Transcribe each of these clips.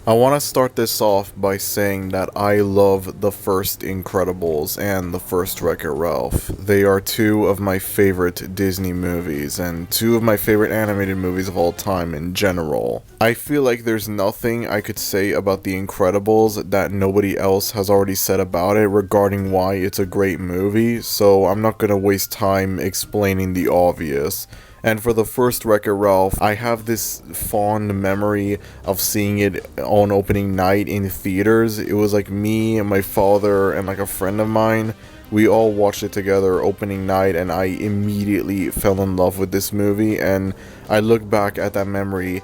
I want to start this off by saying that I love the first Incredibles and the first Wreck-It Ralph. They are two of my favorite Disney movies and two of my favorite animated movies of all time in general. I feel like there's nothing I could say about the Incredibles that nobody else has already said about it regarding why it's a great movie, so I'm not gonna waste time explaining the obvious. And for the first Wreck-It Ralph, I have this fond memory of seeing it on opening night in theaters. It was like me and my father and like a friend of mine. We all watched it together opening night, and I immediately fell in love with this movie. And I look back at that memory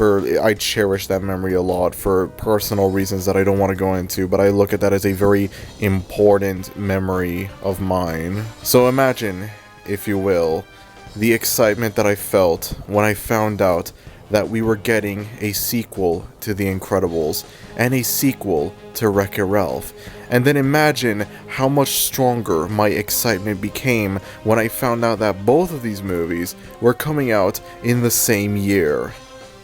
I cherish that memory a lot for personal reasons that I don't want to go into, but I look at that as a very important memory of mine. So imagine, if you will, the excitement that I felt when I found out that we were getting a sequel to The Incredibles and a sequel to Wreck-It Ralph. And then imagine how much stronger my excitement became when I found out that both of these movies were coming out in the same year.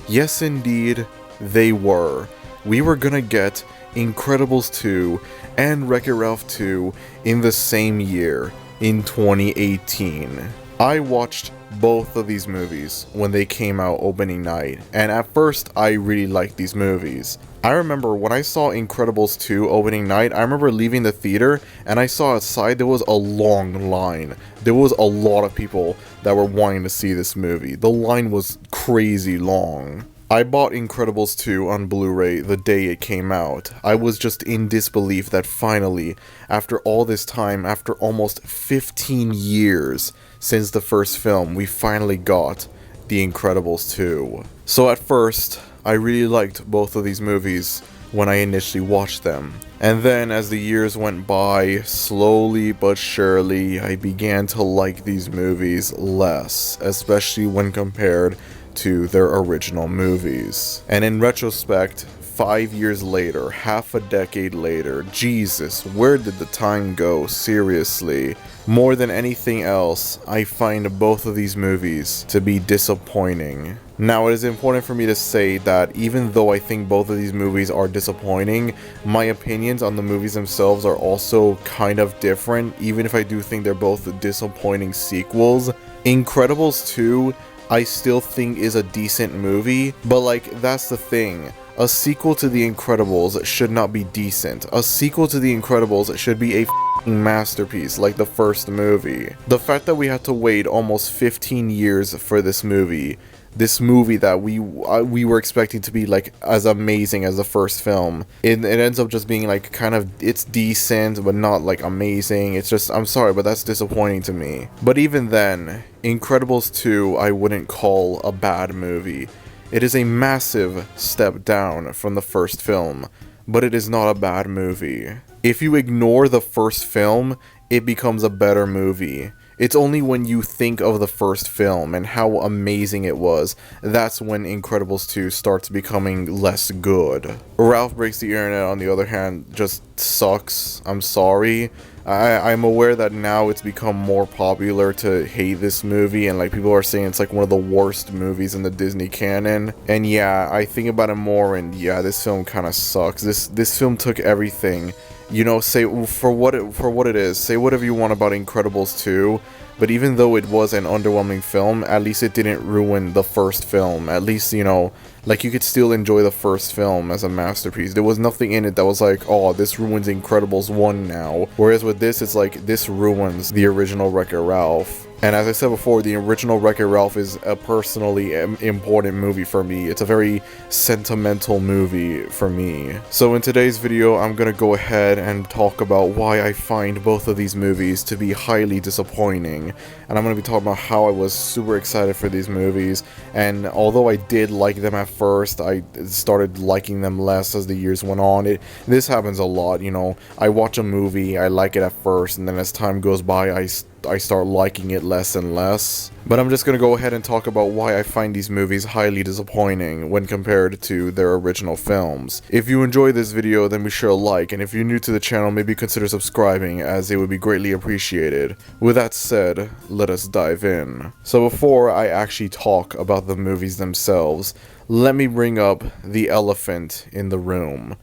Yes, indeed, they were. We were gonna get Incredibles 2 and Wreck-It Ralph 2 in the same year, in 2018. I watched both of these movies when they came out opening night, and at first I really liked these movies. I remember when I saw Incredibles 2 opening night, I remember leaving the theater and I saw outside there was a long line. There was a lot of people that were wanting to see this movie. The line was crazy long. I bought Incredibles 2 on Blu-ray the day it came out. I was just in disbelief that finally, after all this time, after almost 15 years since the first film, we finally got The Incredibles 2. So at first, I really liked both of these movies when I initially watched them. And then as the years went by, slowly but surely, I began to like these movies less, especially when compared to their original movies. And in retrospect, 5 years later, half a decade later, Jesus, where did the time go? Seriously. More than anything else, I find both of these movies to be disappointing. Now, it is important for me to say that even though I think both of these movies are disappointing, my opinions on the movies themselves are also kind of different, even if I do think they're both disappointing sequels. Incredibles 2, I still think is a decent movie, but like, that's the thing. A sequel to The Incredibles should not be decent. A sequel to The Incredibles should be a f***ing masterpiece like the first movie. The fact that we had to wait almost 15 years for this movie that we were expecting to be like as amazing as the first film, it ends up just being like kind of, it's decent but not like amazing. It's just, I'm sorry, but that's disappointing to me. But even then, Incredibles 2 I wouldn't call a bad movie. It is a massive step down from the first film, but it is not a bad movie. If you ignore the first film, it becomes a better movie. It's only when you think of the first film and how amazing it was, that's when Incredibles 2 starts becoming less good. Ralph Breaks the Internet, on the other hand, just sucks. I'm sorry. I'm aware that now it's become more popular to hate this movie, and like people are saying it's like one of the worst movies in the Disney canon. And yeah, I think about it more, and yeah, this film kind of sucks. This film took everything. You know, say for what it is. Say whatever you want about Incredibles 2, but even though it was an underwhelming film, at least it didn't ruin the first film. At least, you know, like you could still enjoy the first film as a masterpiece. There was nothing in it that was like, oh, this ruins Incredibles 1 now. Whereas with this, it's like, this ruins the original Wreck-It Ralph. And as I said before, the original Wreck-It Ralph is a personally important movie for me. It's a very sentimental movie for me. So in today's video, I'm gonna go ahead and talk about why I find both of these movies to be highly disappointing. And I'm gonna be talking about how I was super excited for these movies. And although I did like them at first, I started liking them less as the years went on. This happens a lot, you know. I watch a movie, I like it at first, and then as time goes by, I start liking it less and less. But I'm just gonna go ahead and talk about why I find these movies highly disappointing when compared to their original films. If you enjoyed this video, then be sure to like, and if you're new to the channel, maybe consider subscribing, as it would be greatly appreciated. With that said, let us dive in. So before I actually talk about the movies themselves, let me bring up the elephant in the room.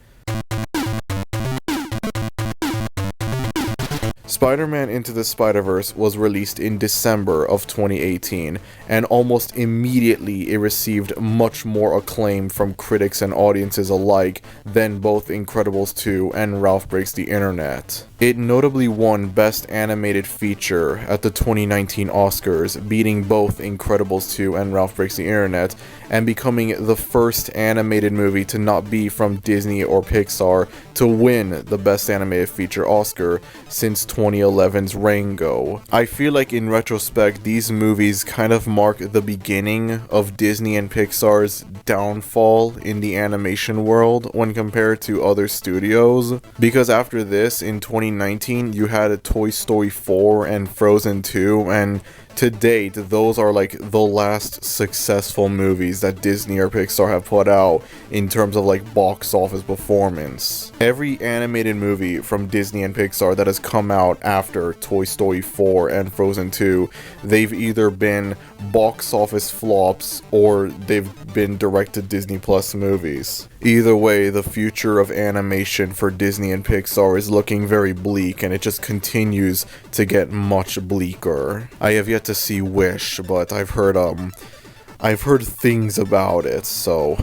Spider-Man Into the Spider-Verse was released in December of 2018, and almost immediately it received much more acclaim from critics and audiences alike than both Incredibles 2 and Ralph Breaks the Internet. It notably won Best Animated Feature at the 2019 Oscars, beating both Incredibles 2 and Ralph Breaks the Internet, and becoming the first animated movie to not be from Disney or Pixar to win the Best Animated Feature Oscar since 2011's Rango. I feel like in retrospect, these movies kind of mark the beginning of Disney and Pixar's downfall in the animation world when compared to other studios, because after this, in 2019, you had Toy Story 4 and Frozen 2, and to date, those are like the last successful movies that Disney or Pixar have put out in terms of like box office performance. Every animated movie from Disney and Pixar that has come out after Toy Story 4 and Frozen 2, they've either been box office flops or they've been direct-to-Disney Plus movies. Either way, the future of animation for Disney and Pixar is looking very bleak, and it just continues to get much bleaker. I have yet to see Wish, but I've heard things about it, so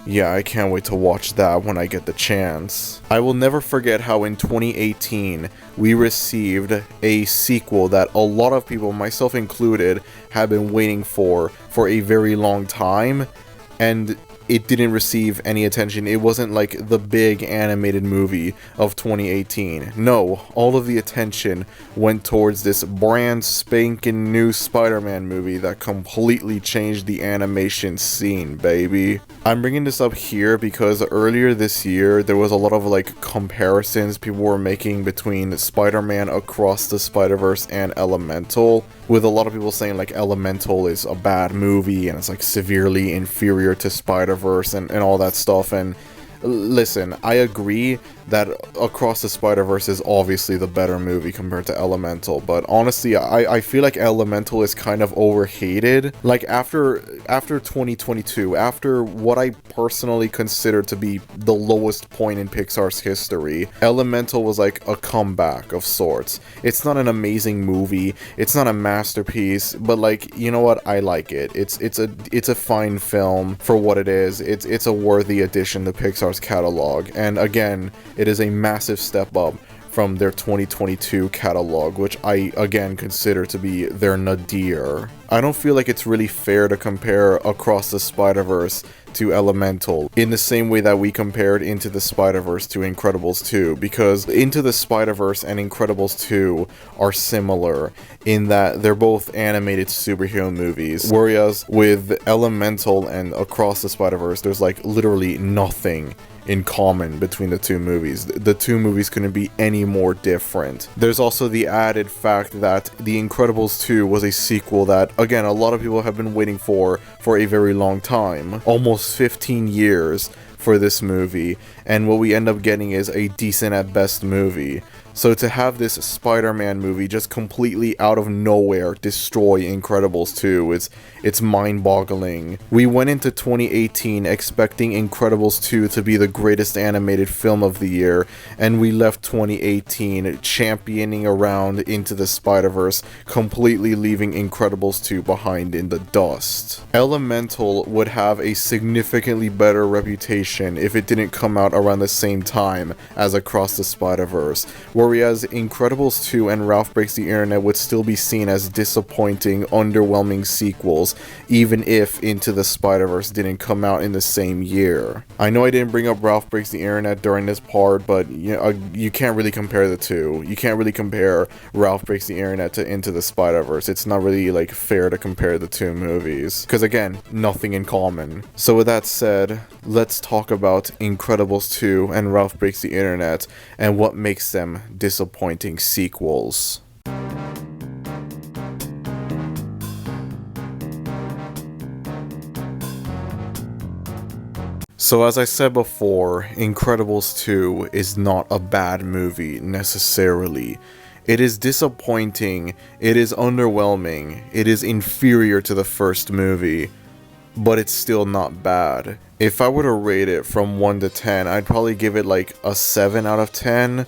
yeah, I can't wait to watch that when I get the chance. I will never forget how in 2018, we received a sequel that a lot of people, myself included, have been waiting for a very long time, and it didn't receive any attention. It wasn't like the big animated movie of 2018. No, all of the attention went towards this brand spanking new Spider-Man movie that completely changed the animation scene, baby. I'm bringing this up here because earlier this year, there was a lot of like comparisons people were making between Spider-Man Across the Spider-Verse and Elemental, with a lot of people saying like Elemental is a bad movie and it's like severely inferior to Spider-Verse and all that stuff. And listen, I agree that Across the Spider-Verse is obviously the better movie compared to Elemental, but honestly, I feel like Elemental is kind of overhated. Like, after 2022, after what I personally consider to be the lowest point in Pixar's history, Elemental was like a comeback of sorts. It's not an amazing movie, it's not a masterpiece, but like, you know what, I like it. It's a fine film for what it is. It's a worthy addition to Pixar's catalog, and again, it is a massive step up from their 2022 catalog, which I again consider to be their nadir. I don't feel like it's really fair to compare Across the Spider-Verse to Elemental in the same way that we compared Into the Spider-Verse to Incredibles 2, because Into the Spider-Verse and Incredibles 2 are similar in that they're both animated superhero movies, whereas with Elemental and Across the Spider-Verse, there's like literally nothing in common between the two movies. The two movies couldn't be any more different. There's also the added fact that The Incredibles 2 was a sequel that, again, a lot of people have been waiting for a very long time. Almost 15 years for this movie, and what we end up getting is a decent at best movie. So to have this Spider-Man movie just completely out of nowhere destroy Incredibles 2, it's mind-boggling. We went into 2018 expecting Incredibles 2 to be the greatest animated film of the year, and we left 2018 championing around Into the Spider-Verse, completely leaving Incredibles 2 behind in the dust. Elemental would have a significantly better reputation if it didn't come out around the same time as Across the Spider-Verse, whereas Incredibles 2 and Ralph Breaks the Internet would still be seen as disappointing, underwhelming sequels, even if Into the Spider-Verse didn't come out in the same year. I know I didn't bring up Ralph Breaks the Internet during this part, but you can't really compare the two. You can't really compare Ralph Breaks the Internet to Into the Spider-Verse. It's not really like fair to compare the two movies, because again, nothing in common. So with that said, let's talk about Incredibles 2 and Ralph Breaks the Internet and what makes them disappointing sequels. So as I said before, Incredibles 2 is not a bad movie necessarily. It is disappointing, it is underwhelming, it is inferior to the first movie, but it's still not bad. If I were to rate it from 1 to 10, I'd probably give it like a 7 out of 10.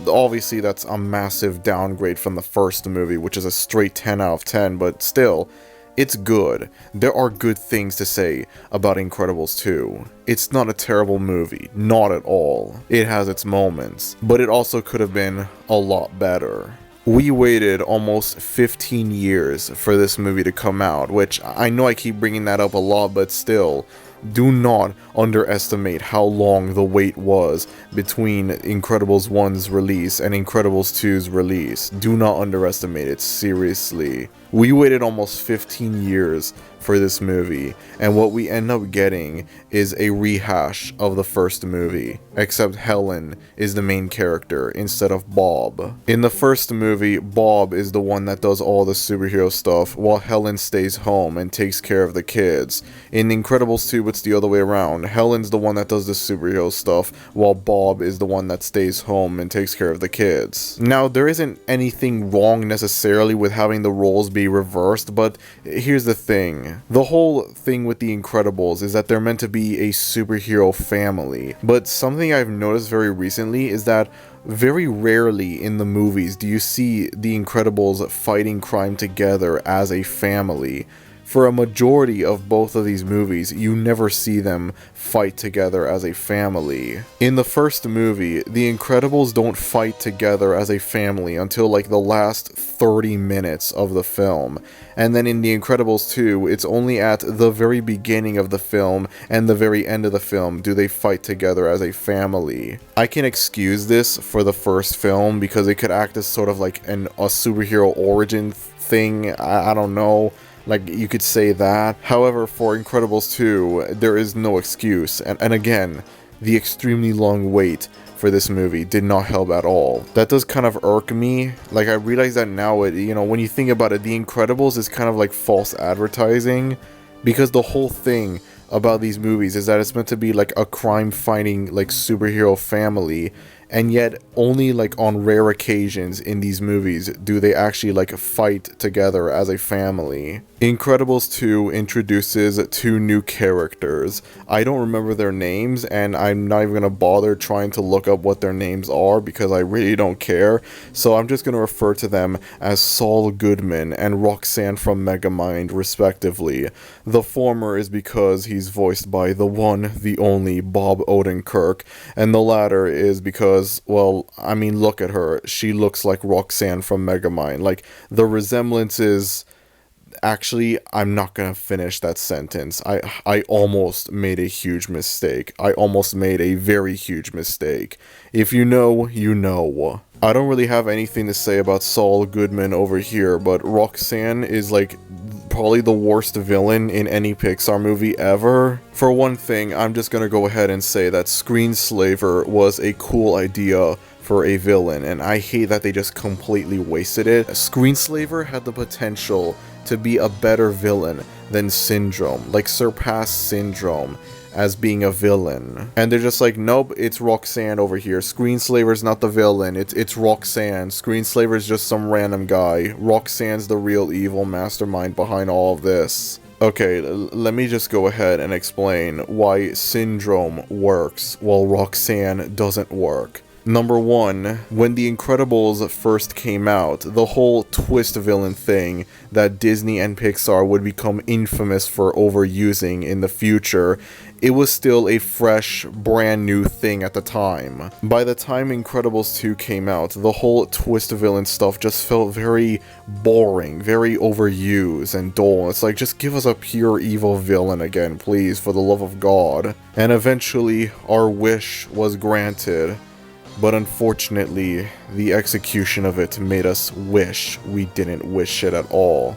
Obviously, that's a massive downgrade from the first movie, which is a straight 10 out of 10, but still, it's good. There are good things to say about Incredibles 2. It's not a terrible movie, not at all. It has its moments, but it also could have been a lot better. We waited almost 15 years for this movie to come out, which I know I keep bringing that up a lot, but still, do not underestimate how long the wait was between Incredibles 1's release and Incredibles 2's release. Do not underestimate it, seriously. We waited almost 15 years for this movie, and what we end up getting is a rehash of the first movie, except Helen is the main character instead of Bob. In the first movie, Bob is the one that does all the superhero stuff, while Helen stays home and takes care of the kids. In Incredibles 2, it's the other way around. Helen's the one that does the superhero stuff, while Bob is the one that stays home and takes care of the kids. Now, there isn't anything wrong necessarily with having the roles be reversed, but here's the thing. The whole thing with the Incredibles is that they're meant to be a superhero family, but something I've noticed very recently is that very rarely in the movies do you see the Incredibles fighting crime together as a family. For a majority of both of these movies, you never see them fight together as a family. In the first movie, the Incredibles don't fight together as a family until like the last 30 minutes of the film. And then in The Incredibles 2, it's only at the very beginning of the film and the very end of the film do they fight together as a family. I can excuse this for the first film because it could act as sort of like a superhero origin thing, I don't know. Like, you could say that. However, for Incredibles 2, there is no excuse. And again, the extremely long wait for this movie did not help at all. That does kind of irk me. Like, I realize that now, when you think about it, The Incredibles is kind of like false advertising. Because the whole thing about these movies is that it's meant to be like a crime-fighting, like, superhero family. And yet, only like on rare occasions in these movies do they actually like fight together as a family. Incredibles 2 introduces 2 new characters. I don't remember their names, and I'm not even gonna bother trying to look up what their names are because I really don't care. So I'm just gonna refer to them as Saul Goodman and Roxanne from Megamind, respectively. The former is because he's voiced by the one, the only Bob Odenkirk, and the latter is because, well, I mean, look at her. She looks like Roxanne from Megamind. Like, the resemblance is... Actually, I'm not gonna finish that sentence. I almost made a huge mistake. I almost made a very huge mistake. If you know, you know. I don't really have anything to say about Saul Goodman over here, but Roxanne is like probably the worst villain in any Pixar movie ever. For one thing, I'm just gonna go ahead and say that Screenslaver was a cool idea for a villain, and I hate that they just completely wasted it. Screenslaver had the potential to be a better villain than Syndrome, like surpass Syndrome as being a villain. And they're just like, nope, it's Roxanne over here. Screenslaver's not the villain, it's Roxanne. Screenslaver's just some random guy. Roxanne's the real evil mastermind behind all of this. Okay, let me just go ahead and explain why Syndrome works while Roxanne doesn't work. Number 1, when The Incredibles first came out, the whole twist villain thing that Disney and Pixar would become infamous for overusing in the future, it was still a fresh, brand new thing at the time. By the time Incredibles 2 came out, the whole twist villain stuff just felt very boring, very overused and dull. It's like, just give us a pure evil villain again, please, for the love of God. And eventually, our wish was granted. But unfortunately, the execution of it made us wish we didn't wish it at all.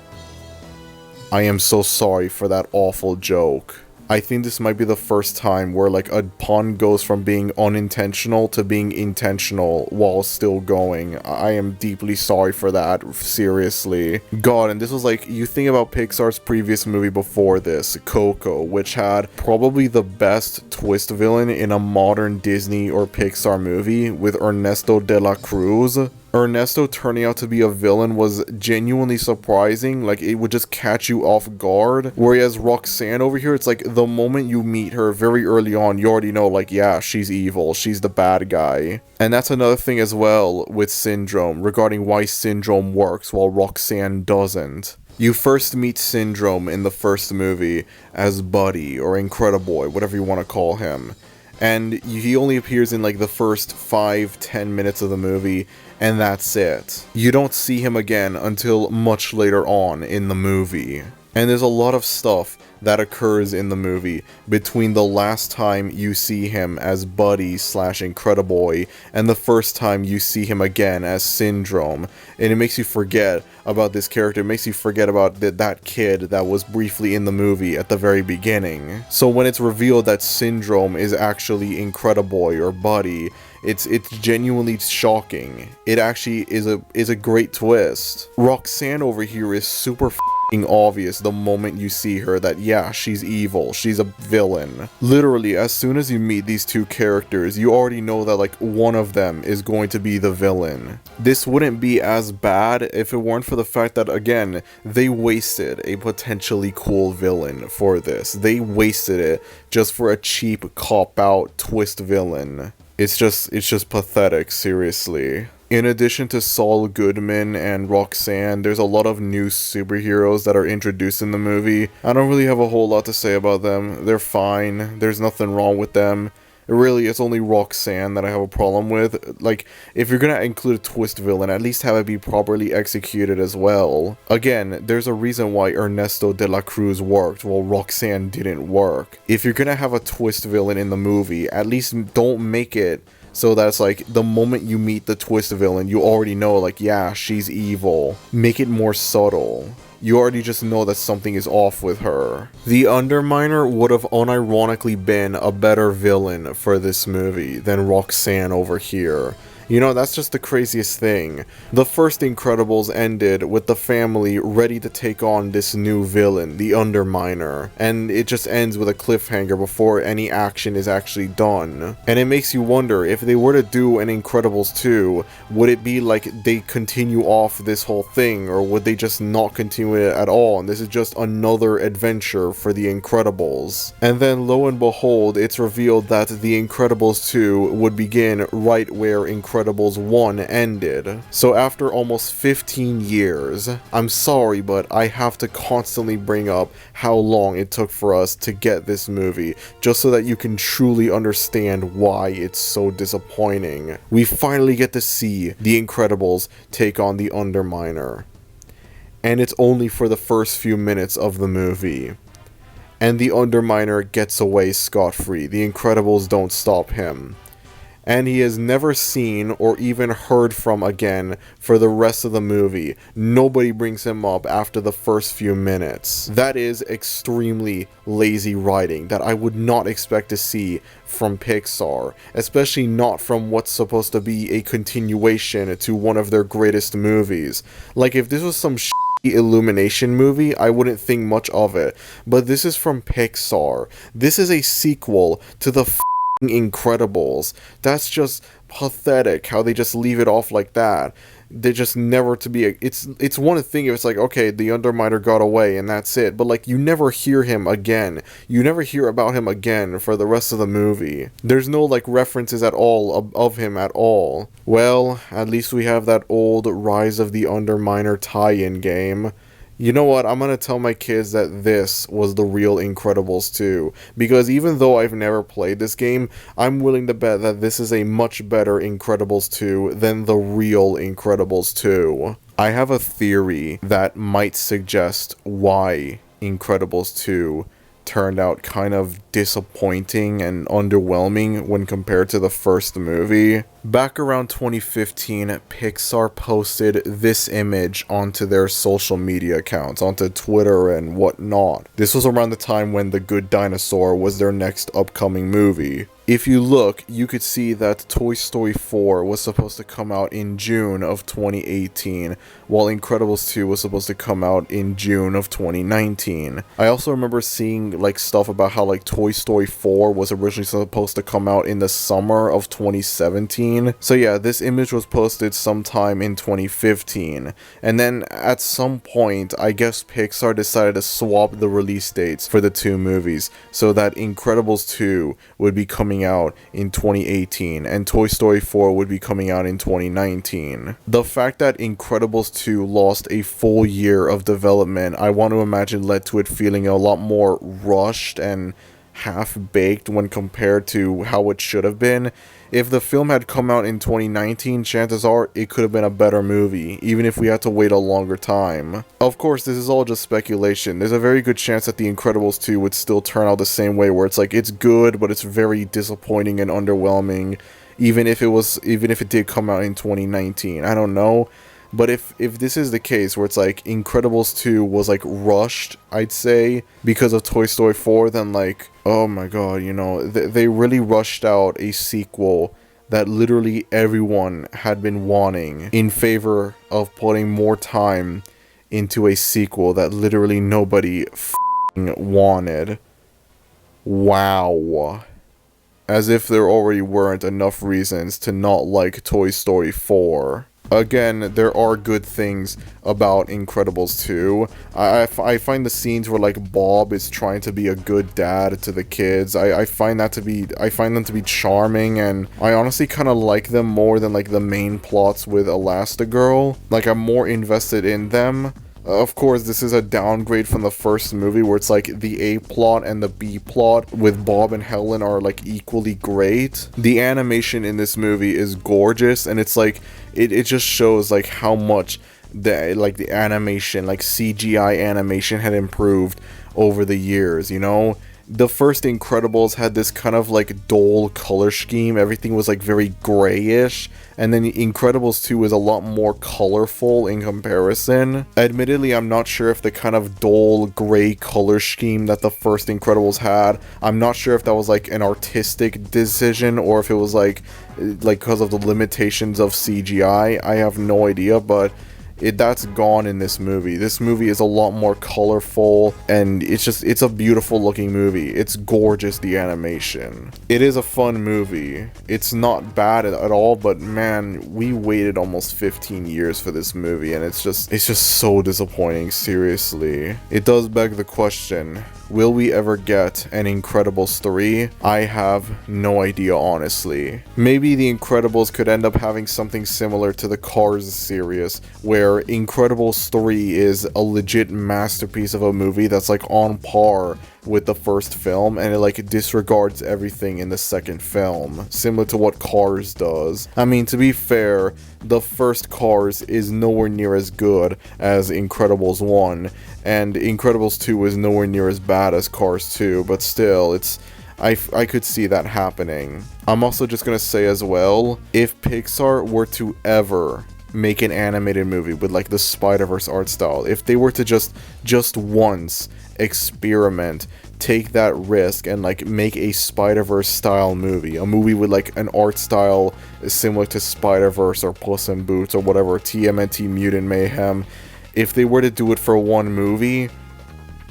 I am so sorry for that awful joke. I think this might be the first time where like a pun goes from being unintentional to being intentional while still going. I am deeply sorry for that, seriously. God, and this was like, you think about Pixar's previous movie before this, Coco, which had probably the best twist villain in a modern Disney or Pixar movie with Ernesto de la Cruz. Ernesto turning out to be a villain was genuinely surprising. Like, it would just catch you off guard. Whereas Roxanne over here, it's like the moment you meet her very early on, you already know, like, yeah, she's evil. She's the bad guy. And that's another thing as well with Syndrome, regarding why Syndrome works while Roxanne doesn't. You first meet Syndrome in the first movie as Buddy, or Incrediboy, whatever you want to call him. And he only appears in like the first 5-10 minutes of the movie, and that's it. You don't see him again until much later on in the movie. And there's a lot of stuff that occurs in the movie between the last time you see him as Buddy / Incrediboy and the first time you see him again as Syndrome. And it makes you forget about this character. It makes you forget about that kid that was briefly in the movie at the very beginning. So when it's revealed that Syndrome is actually Incrediboy or Buddy, it's genuinely shocking. It actually is a great twist. Roxanne over here is super obvious the moment you see her that, yeah, she's evil, she's a villain. Literally, as soon as you meet these two characters, you already know that like one of them is going to be the villain. This wouldn't be as bad if it weren't for the fact that, again, they wasted a potentially cool villain for this. They wasted it just for a cheap cop-out twist villain. It's just pathetic, seriously. In addition to Saul Goodman and Roxanne, there's a lot of new superheroes that are introduced in the movie. I don't really have a whole lot to say about them. They're fine. There's nothing wrong with them. Really, it's only Roxanne that I have a problem with. Like, if you're gonna include a twist villain, at least have it be properly executed as well. Again, there's a reason why Ernesto de la Cruz worked while Roxanne didn't work. If you're gonna have a twist villain in the movie, at least don't make it so that's like the moment you meet the twist villain, you already know, like, yeah, she's evil. Make it more subtle. You already just know that something is off with her. The Underminer would have unironically been a better villain for this movie than Roxanne over here. You know, that's just the craziest thing. The first Incredibles ended with the family ready to take on this new villain, the Underminer, and it just ends with a cliffhanger before any action is actually done. And it makes you wonder, if they were to do an Incredibles 2, would it be like they continue off this whole thing, or would they just not continue it at all, and this is just another adventure for the Incredibles? And then lo and behold, it's revealed that the Incredibles 2 would begin right where Incredibles 1 ended. So after almost 15 years, I'm sorry, but I have to constantly bring up how long it took for us to get this movie, just so that you can truly understand why it's so disappointing. We finally get to see the Incredibles take on the Underminer. And it's only for the first few minutes of the movie. And the Underminer gets away scot-free. The Incredibles don't stop him. And he is never seen or even heard from again for the rest of the movie. Nobody brings him up after the first few minutes. That is extremely lazy writing that I would not expect to see from Pixar, especially not from what's supposed to be a continuation to one of their greatest movies. Like, if this was some Illumination movie, I wouldn't think much of it, but this is from Pixar. This is a sequel to the Incredibles. That's just pathetic how they just leave it off like that. They're just never to be it's one thing if it's like, okay, the Underminer got away and that's it, but like, you never hear him again. You never hear about him again for the rest of the movie. There's no like references at all of him at all. Well, at least we have that old Rise of the Underminer tie-in game. You know what, I'm gonna tell my kids that this was the real Incredibles 2, because even though I've never played this game, I'm willing to bet that this is a much better Incredibles 2 than the real Incredibles 2. I have a theory that might suggest why Incredibles 2 turned out kind of disappointing and underwhelming when compared to the first movie. Back around 2015, Pixar posted this image onto their social media accounts, onto Twitter and whatnot. This was around the time when The Good Dinosaur was their next upcoming movie. If you look, you could see that Toy Story 4 was supposed to come out in June of 2018, while Incredibles 2 was supposed to come out in June of 2019. I also remember seeing like stuff about how like Toy Story 4 was originally supposed to come out in the summer of 2017. So yeah, this image was posted sometime in 2015. And then at some point, I guess Pixar decided to swap the release dates for the two movies so that Incredibles 2 would be coming out in 2018 and Toy Story 4 would be coming out in 2019. The fact that Incredibles 2 lost a full year of development, I want to imagine led to it feeling a lot more rushed and half-baked when compared to how it should have been. If the film had come out in 2019, chances are it could have been a better movie, even if we had to wait a longer time. Of course, this is all just speculation. There's a very good chance that The Incredibles 2 would still turn out the same way, where it's like, it's good, but it's very disappointing and underwhelming, even if it did come out in 2019. I don't know. But if this is the case, where it's like Incredibles 2 was like rushed, I'd say, because of Toy Story 4, then like, oh my god, you know, they really rushed out a sequel that literally everyone had been wanting in favor of putting more time into a sequel that literally nobody f***ing wanted. Wow. As if there already weren't enough reasons to not like Toy Story 4. Again, there are good things about Incredibles 2. I find the scenes where like Bob is trying to be a good dad to the kids, I find them to be charming, and I honestly kind of like them more than like the main plots with Elastigirl. Like, I'm more invested in them. Of course, this is a downgrade from the first movie where it's like the A plot and the B plot with Bob and Helen are like equally great. The animation in this movie is gorgeous, and it's like it just shows like how much the animation, like CGI animation, had improved over the years, you know? The first Incredibles had this kind of like dull color scheme. Everything was like very grayish, and then Incredibles 2 is a lot more colorful in comparison. Admittedly, I'm not sure if the kind of dull gray color scheme that the first Incredibles had, I'm not sure if that was like an artistic decision or if it was like because of the limitations of CGI. I have no idea, but that's gone in this movie. This movie is a lot more colorful, and it's a beautiful looking movie. It's gorgeous, the animation. It is a fun movie. It's not bad at all, but man, we waited almost 15 years for this movie, and it's just so disappointing, seriously. It does beg the question, will we ever get an Incredibles 3? I have no idea, honestly. Maybe The Incredibles could end up having something similar to the Cars series, where Incredibles 3 is a legit masterpiece of a movie that's like on par with the first film, and it like disregards everything in the second film, similar to what Cars does. I mean, to be fair, the first Cars is nowhere near as good as Incredibles 1, and Incredibles 2 is nowhere near as bad as Cars 2, but still, I could see that happening. I'm also just gonna say as well, if Pixar were to ever make an animated movie with like the Spider-Verse art style, if they were to just once experiment, take that risk, and like make a Spider-Verse style movie, a movie with like an art style similar to Spider-Verse or Puss in Boots or whatever, TMNT Mutant Mayhem, if they were to do it for one movie,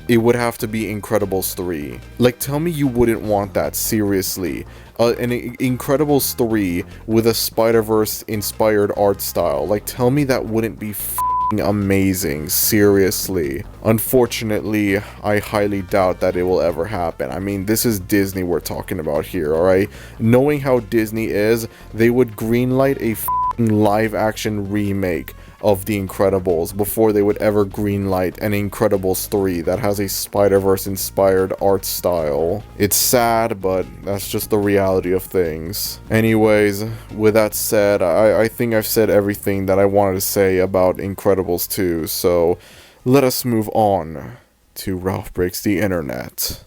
it would have to be Incredibles 3. Like, tell me you wouldn't want that, seriously. An Incredibles 3 with a Spider-Verse inspired art style. Like, tell me that wouldn't be f***ing amazing, seriously. Unfortunately, I highly doubt that it will ever happen. I mean, this is Disney we're talking about here, alright? Knowing how Disney is, they would greenlight a f***ing live-action remake of The Incredibles before they would ever greenlight an Incredibles 3 that has a Spider-Verse inspired art style. It's sad, but that's just the reality of things. Anyways, with that said, I think I've said everything that I wanted to say about Incredibles 2, so let us move on to Ralph Breaks the Internet.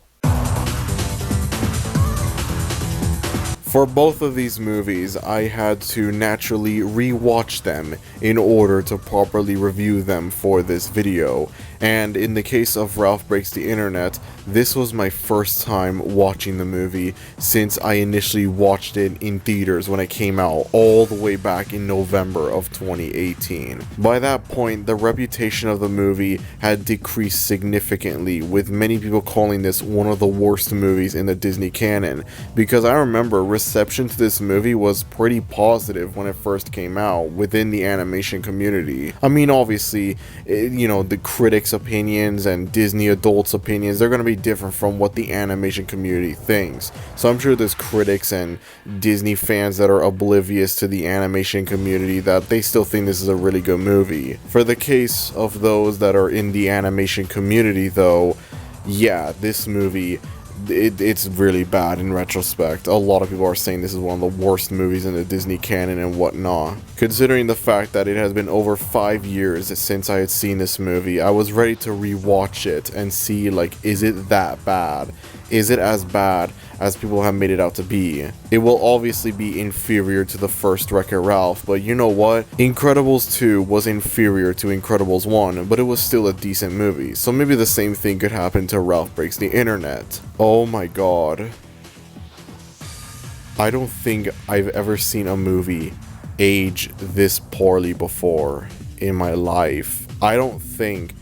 For both of these movies, I had to naturally re-watch them in order to properly review them for this video. And in the case of Ralph Breaks the Internet, this was my first time watching the movie since I initially watched it in theaters when it came out all the way back in November of 2018. By that point, the reputation of the movie had decreased significantly, with many people calling this one of the worst movies in the Disney canon, because I remember reception to this movie was pretty positive when it first came out within the animation community. I mean, obviously, the critics' opinions and Disney adults' opinions, they're going to be different from what the animation community thinks. So I'm sure there's critics and Disney fans that are oblivious to the animation community that they still think this is a really good movie. For the case of those that are in the animation community, though, yeah, this movie, it's really bad in retrospect. A lot of people are saying this is one of the worst movies in the Disney canon and whatnot. Considering the fact that it has been over 5 years since I had seen this movie, I was ready to rewatch it and see, is it that bad? Is it as bad as people have made it out to be? It will obviously be inferior to the first Wreck-It Ralph, but you know what? Incredibles 2 was inferior to Incredibles 1, but it was still a decent movie, so maybe the same thing could happen to Ralph Breaks the Internet. Oh my god. I don't think I've ever seen a movie age this poorly before in my life. I don't think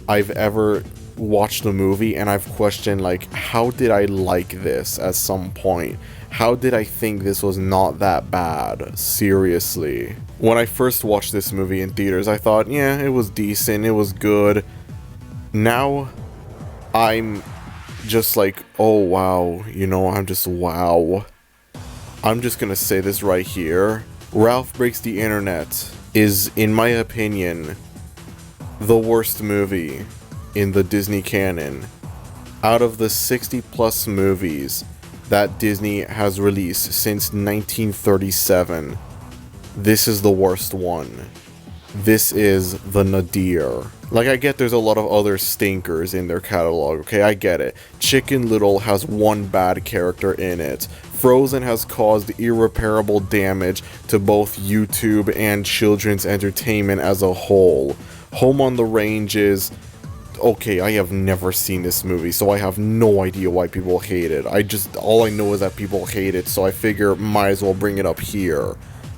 I've ever watched a movie and I've questioned, how did I like this at some point? How did I think this was not that bad? Seriously. When I first watched this movie in theaters, I thought, yeah, it was decent, it was good. Now, I'm just oh wow, I'm just wow. I'm just gonna say this right here. Ralph Breaks the Internet is, in my opinion, the worst movie in the Disney canon. Out of the 60 plus movies that Disney has released since 1937, this is the worst one. This is the nadir. I get there's a lot of other stinkers in their catalog, okay, I get it. Chicken Little has one bad character in it. Frozen has caused irreparable damage to both YouTube and children's entertainment as a whole. Home on the Range is... okay, I have never seen this movie, so I have no idea why people hate it. All I know is that people hate it, so I figure might as well bring it up here.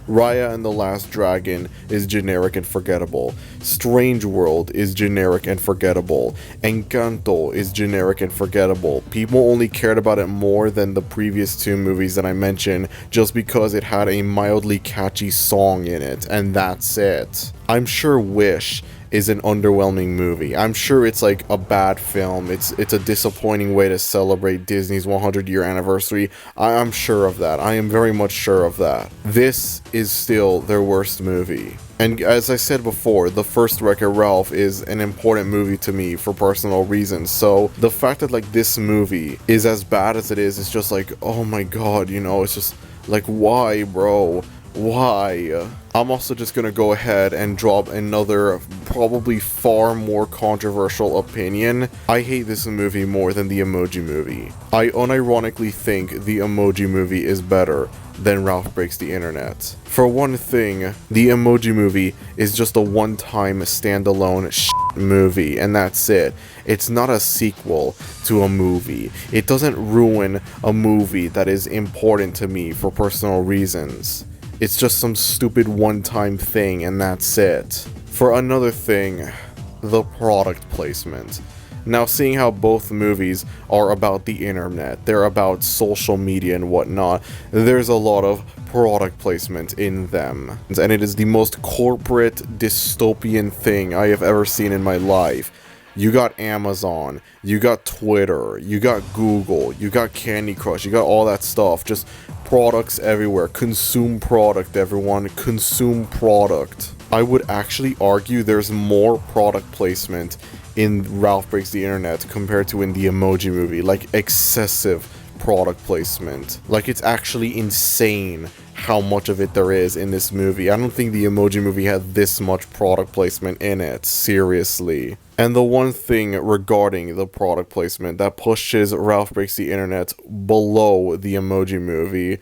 Raya and the Last Dragon is generic and forgettable. Strange World is generic and forgettable. Encanto is generic and forgettable. People only cared about it more than the previous two movies that I mentioned just because it had a mildly catchy song in it, and that's it. I'm sure Wish is an underwhelming movie. I'm sure it's a bad film. It's a disappointing way to celebrate Disney's 100-year anniversary. I'm sure of that. I am very much sure of that. This is still their worst movie. And as I said before, the first Wreck-It Ralph is an important movie to me for personal reasons. So the fact that this movie is as bad as it is, it's just oh my god, it's just why, bro? Why? I'm also just gonna go ahead and drop another, probably far more controversial opinion. I hate this movie more than the Emoji Movie. I unironically think the Emoji Movie is better than Ralph Breaks the Internet. For one thing, the Emoji Movie is just a one-time standalone movie, and that's it. It's not a sequel to a movie. It doesn't ruin a movie that is important to me for personal reasons. It's just some stupid one-time thing, and that's it. For another thing, the product placement. Now, seeing how both movies are about the internet, they're about social media and whatnot, there's a lot of product placement in them. And it is the most corporate, dystopian thing I have ever seen in my life. You got Amazon, you got Twitter, you got Google, you got Candy Crush, you got all that stuff. Just products everywhere. Consume product, everyone. Consume product. I would actually argue there's more product placement in Ralph Breaks the Internet compared to in the Emoji Movie. Excessive product placement. It's actually insane how much of it there is in this movie. I don't think the Emoji Movie had this much product placement in it, seriously. And the one thing regarding the product placement that pushes Ralph Breaks the Internet below the Emoji Movie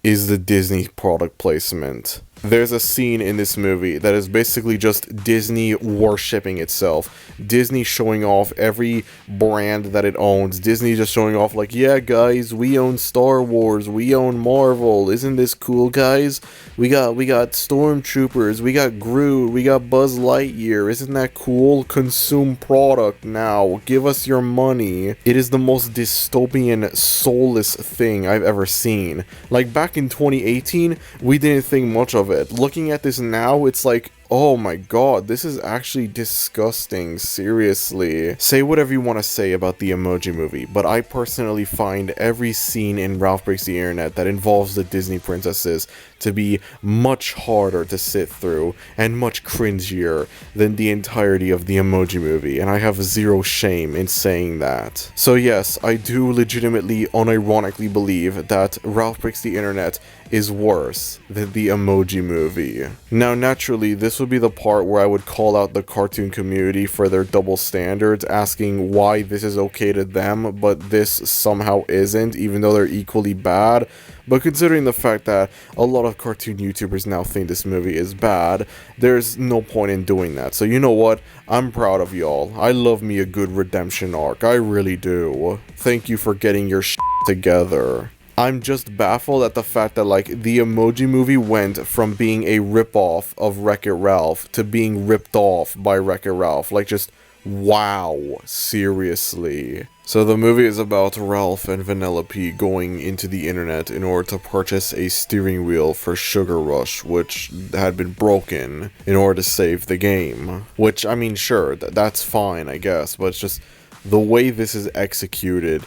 is the Disney product placement. There's a scene in this movie that is basically just Disney worshipping itself. Disney showing off every brand that it owns. Disney just showing off like, yeah guys, we own Star Wars, we own Marvel. Isn't this cool, guys? We got Stormtroopers, we got Groot, we got Buzz Lightyear. Isn't that cool? Consume product now. Give us your money. It is the most dystopian, soulless thing I've ever seen. Like back in 2018, we didn't think much of it. Looking at this now, it's like, oh my god, this is actually disgusting, seriously. Say whatever you want to say about the Emoji Movie, but I personally find every scene in Ralph Breaks the Internet that involves the Disney princesses to be much harder to sit through and much cringier than the entirety of the Emoji Movie, and I have zero shame in saying that. So yes, I do legitimately, unironically believe that Ralph Breaks the Internet is worse than the Emoji Movie. Now naturally, this would be the part where I would call out the cartoon community for their double standards, asking why this is okay to them, but this somehow isn't, even though they're equally bad. But considering the fact that a lot of cartoon YouTubers now think this movie is bad, there's no point in doing that. So you know what? I'm proud of y'all. I love me a good redemption arc. I really do. Thank you for getting your shit together. I'm just baffled at the fact that, like, the Emoji Movie went from being a ripoff of Wreck-It Ralph to being ripped off by Wreck-It Ralph. Like, just, wow, seriously. So the movie is about Ralph and Vanellope going into the internet in order to purchase a steering wheel for Sugar Rush, which had been broken, in order to save the game. Which, I mean, sure, that's fine, I guess, but it's just, the way this is executed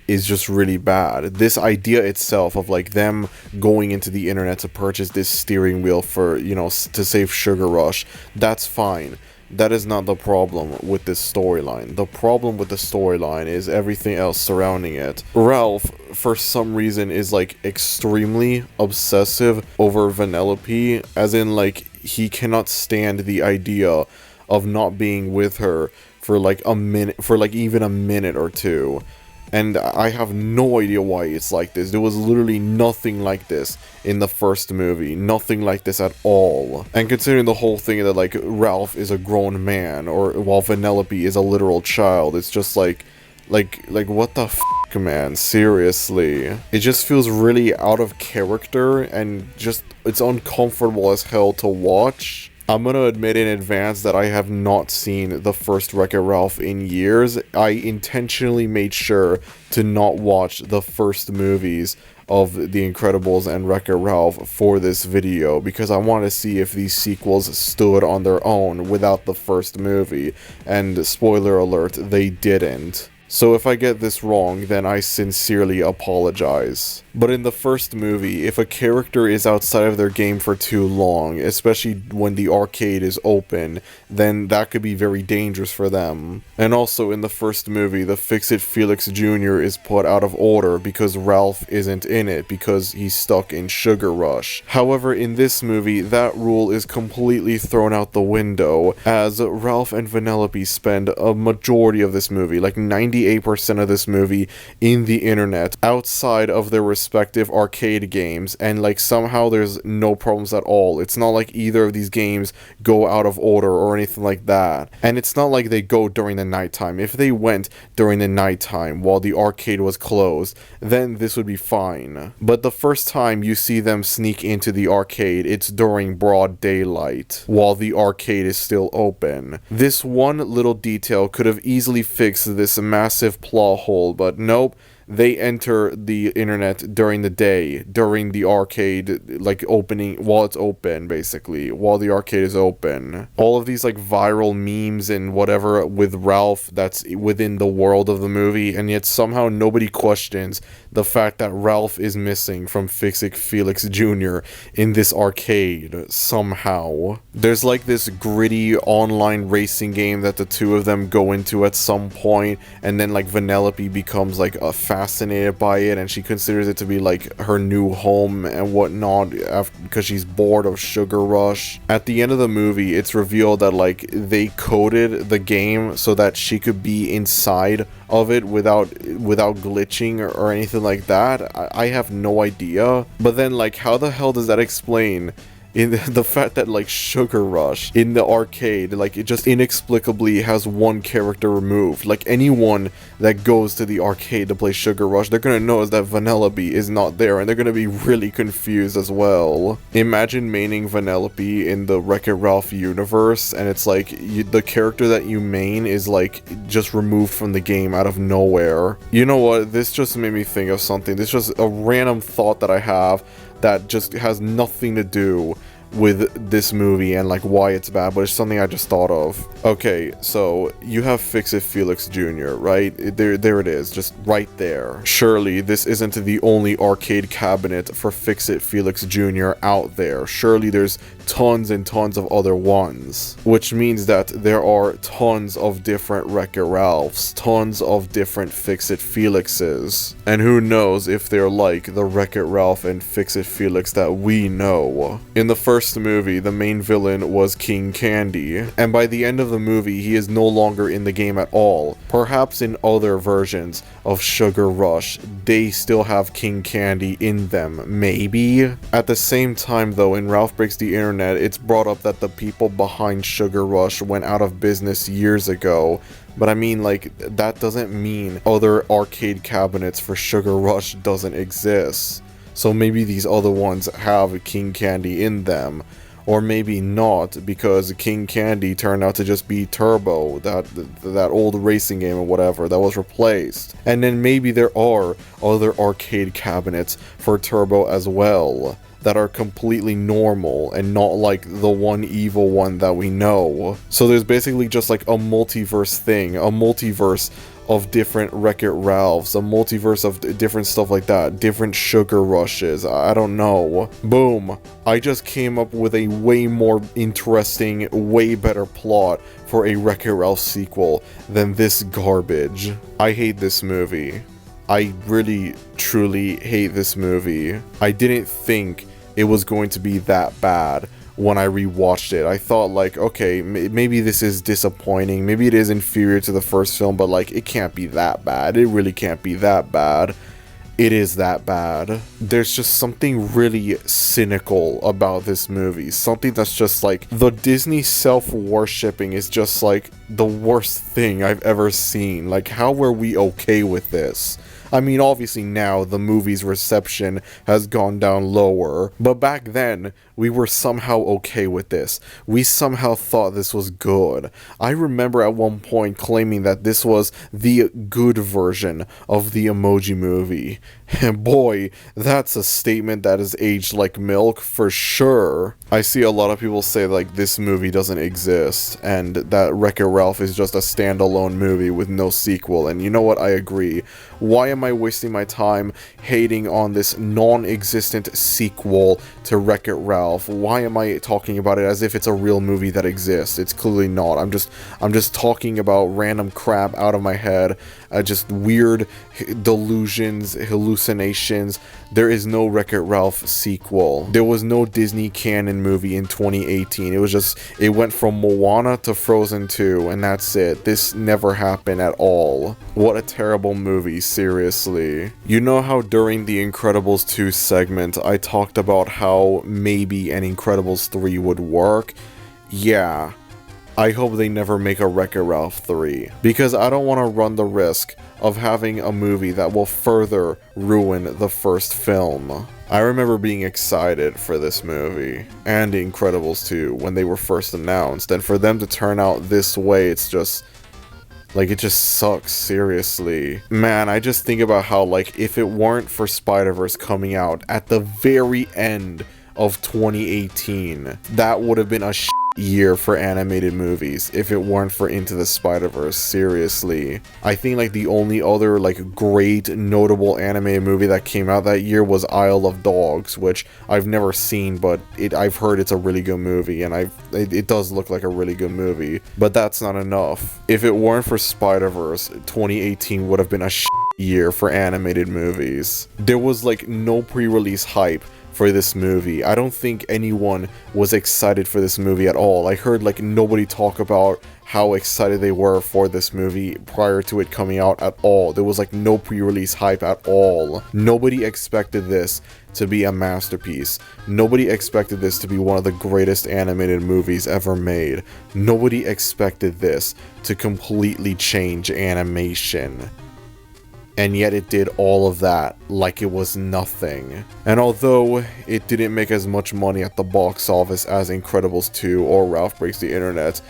is just really bad. This idea itself of like them going into the internet to purchase this steering wheel for, you know, to save Sugar Rush, that's fine. That is not the problem with this storyline. The problem with the storyline is everything else surrounding it. Ralph, for some reason, is like extremely obsessive over Vanellope, as in like he cannot stand the idea of not being with her for like a minute, for like even a minute or two. And I have no idea why it's like this. There was literally nothing like this in the first movie. Nothing like this at all. And considering the whole thing that, like, Ralph is a grown man, or while Vanellope is a literal child, it's just like what the f***, man? Seriously. It just feels really out of character, and just, it's uncomfortable as hell to watch. I'm gonna admit in advance that I have not seen the first Wreck-It Ralph in years. I intentionally made sure to not watch the first movies of The Incredibles and Wreck-It Ralph for this video, because I want to see if these sequels stood on their own without the first movie, and spoiler alert, they didn't. So if I get this wrong, then I sincerely apologize. But in the first movie, if a character is outside of their game for too long, especially when the arcade is open, then that could be very dangerous for them. And also in the first movie, the Fix-It Felix Jr. is put out of order because Ralph isn't in it, because he's stuck in Sugar Rush. However, in this movie, that rule is completely thrown out the window, as Ralph and Vanellope spend a majority of this movie, like 98% of this movie, in the internet, outside of their respective arcade games, and like somehow there's no problems at all. It's not like either of these games go out of order or anything like that. And it's not like they go during the nighttime. If they went during the nighttime while the arcade was closed, then this would be fine. But the first time you see them sneak into the arcade, it's during broad daylight, while the arcade is still open. This one little detail could have easily fixed this massive plot hole, but nope. They enter the internet during the day, during the arcade, like, opening, while it's open, basically, while the arcade is open. All of these, like, viral memes and whatever with Ralph that's within the world of the movie, and yet somehow nobody questions the fact that Ralph is missing from Fix-It Felix Jr. in this arcade, somehow. There's, like, this gritty online racing game that the two of them go into at some point, and then, like, Vanellope becomes, like, fascinated by it, and she considers it to be like her new home and whatnot because she's bored of Sugar Rush. At the end of the movie, it's revealed that like they coded the game so that she could be inside of it without glitching or anything like that. I have no idea. But then like how the hell does that explain in the fact that like Sugar Rush in the arcade, like it just inexplicably has one character removed. Like anyone that goes to the arcade to play Sugar Rush, they're gonna notice that Vanellope is not there, and they're gonna be really confused as well. Imagine maining Vanellope in the Wreck-It Ralph universe, and it's like the character that you main is like just removed from the game out of nowhere. You know what? This just made me think of something. This is just a random thought that I have that just has nothing to do with this movie and like why it's bad, but it's something I just thought of. Okay, so you have Fix-It Felix Jr., right? There it is, just right there. Surely this isn't the only arcade cabinet for Fix-It Felix Jr. out there. Surely there's tons and tons of other ones, which means that there are tons of different Wreck-It Ralphs, tons of different Fix-It Felixes, and who knows if they're like the Wreck-It Ralph and Fix-It Felix that we know. In the first movie, the main villain was King Candy, and by the end of the movie, he is no longer in the game at all. Perhaps in other versions of Sugar Rush, they still have King Candy in them, maybe? At the same time though, in Ralph Breaks the Internet, it's brought up that the people behind Sugar Rush went out of business years ago. But I mean, like, that doesn't mean other arcade cabinets for Sugar Rush doesn't exist. So maybe these other ones have King Candy in them. Or maybe not, because King Candy turned out to just be Turbo, that old racing game or whatever that was replaced. And then maybe there are other arcade cabinets for Turbo as well, that are completely normal and not like the one evil one that we know. So there's basically just like a multiverse thing, a multiverse of different Wreck-It Ralphs, a multiverse of different stuff like that, different Sugar Rushes, I don't know. Boom. I just came up with a way more interesting, way better plot for a Wreck-It Ralph sequel than this garbage. I hate this movie. I really, truly hate this movie. I didn't think it was going to be that bad when I rewatched it. I thought like, okay, maybe this is disappointing, maybe it is inferior to the first film, but like, it can't be that bad. It really can't be that bad. It is that bad. There's just something really cynical about this movie. Something that's just like, the Disney self-worshipping is just like the worst thing I've ever seen. Like, how were we okay with this? I mean, obviously now the movie's reception has gone down lower, but back then, we were somehow okay with this. We somehow thought this was good. I remember at one point claiming that this was the good version of the Emoji Movie. And boy, that's a statement that has aged like milk for sure. I see a lot of people say like this movie doesn't exist and that Wreck-It Ralph is just a standalone movie with no sequel, and you know what, I agree. Why am I wasting my time hating on this non-existent sequel to Wreck-It Ralph? Why am I talking about it as if it's a real movie that exists? It's clearly not. I'm just talking about random crap out of my head, just weird delusions, hallucinations. There is no Wreck-It Ralph sequel. There was no Disney canon movie in 2018. It went from Moana to Frozen 2, and that's it. This never happened at all. What a terrible movie, seriously. You know how during the Incredibles 2 segment, I talked about how maybe an Incredibles 3 would work? Yeah. I hope they never make a Wreck-It Ralph 3, because I don't want to run the risk of having a movie that will further ruin the first film. I remember being excited for this movie, and Incredibles 2, when they were first announced, and for them to turn out this way, it's just... like, it just sucks, seriously. Man, I just think about how, like, if it weren't for Spider-Verse coming out at the very end of 2018, that would have been a year for animated movies if it weren't for Into the Spider-Verse, seriously. I think like the only other like great notable animated movie that came out that year was Isle of Dogs, which I've never seen, but I've heard it's a really good movie, and it does look like a really good movie, but that's not enough. If it weren't for Spider-Verse, 2018 would have been a year for animated movies. There was like no pre-release hype for this movie. I don't think anyone was excited for this movie at all. I heard like nobody talk about how excited they were for this movie prior to it coming out at all. There was like no pre-release hype at all. Nobody expected this to be a masterpiece. Nobody expected this to be one of the greatest animated movies ever made. Nobody expected this to completely change animation. And yet it did all of that like it was nothing. And although it didn't make as much money at the box office as Incredibles 2 or Ralph Breaks the Internet,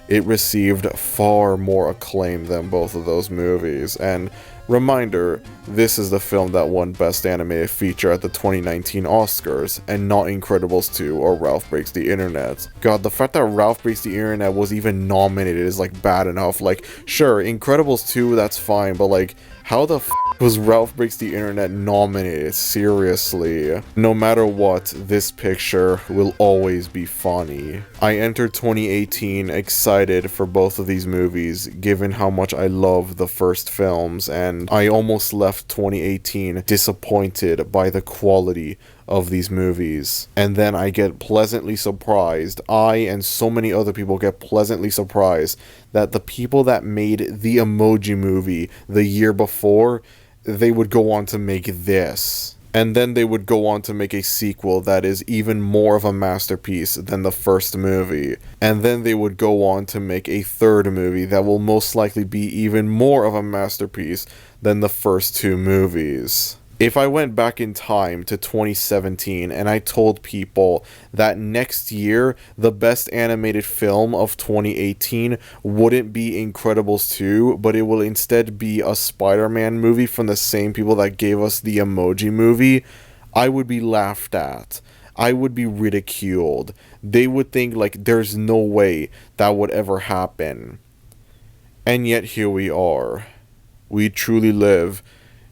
it received far more acclaim than both of those movies. And reminder, this is the film that won Best Animated Feature at the 2019 Oscars, and not Incredibles 2 or Ralph Breaks the Internet. God, the fact that Ralph Breaks the Internet was even nominated is like bad enough. Like, sure, Incredibles 2, that's fine, but like, how the f was Ralph Breaks the Internet nominated? Seriously. No matter what, this picture will always be funny. I entered 2018 excited for both of these movies, given how much I love the first films, and I almost left 2018 disappointed by the quality of these movies. And then I get pleasantly surprised, I and so many other people get pleasantly surprised that the people that made the Emoji Movie the year before, they would go on to make this. And then they would go on to make a sequel that is even more of a masterpiece than the first movie. And then they would go on to make a third movie that will most likely be even more of a masterpiece than the first two movies. If I went back in time to 2017 and I told people that next year the best animated film of 2018 wouldn't be Incredibles 2, but it will instead be a Spider-Man movie from the same people that gave us the Emoji Movie, I would be laughed at. I would be ridiculed. They would think like there's no way that would ever happen. And yet here we are. We truly live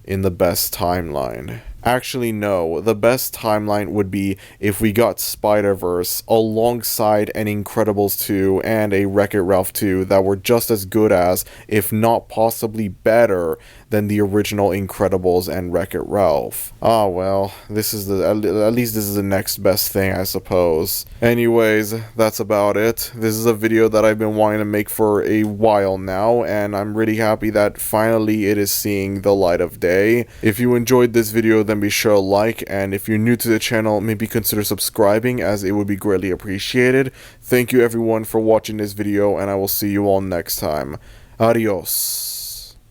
in the best timeline. Actually, no. The best timeline would be if we got Spider-Verse alongside an Incredibles 2 and a Wreck-It Ralph 2 that were just as good as, if not possibly better, than the original Incredibles and Wreck-It Ralph. Ah, well, this is at least this is the next best thing, I suppose. Anyways, that's about it. This is a video that I've been wanting to make for a while now, and I'm really happy that finally it is seeing the light of day. If you enjoyed this video, then be sure to like, and if you're new to the channel, maybe consider subscribing, as it would be greatly appreciated. Thank you everyone for watching this video, and I will see you all next time. Adios.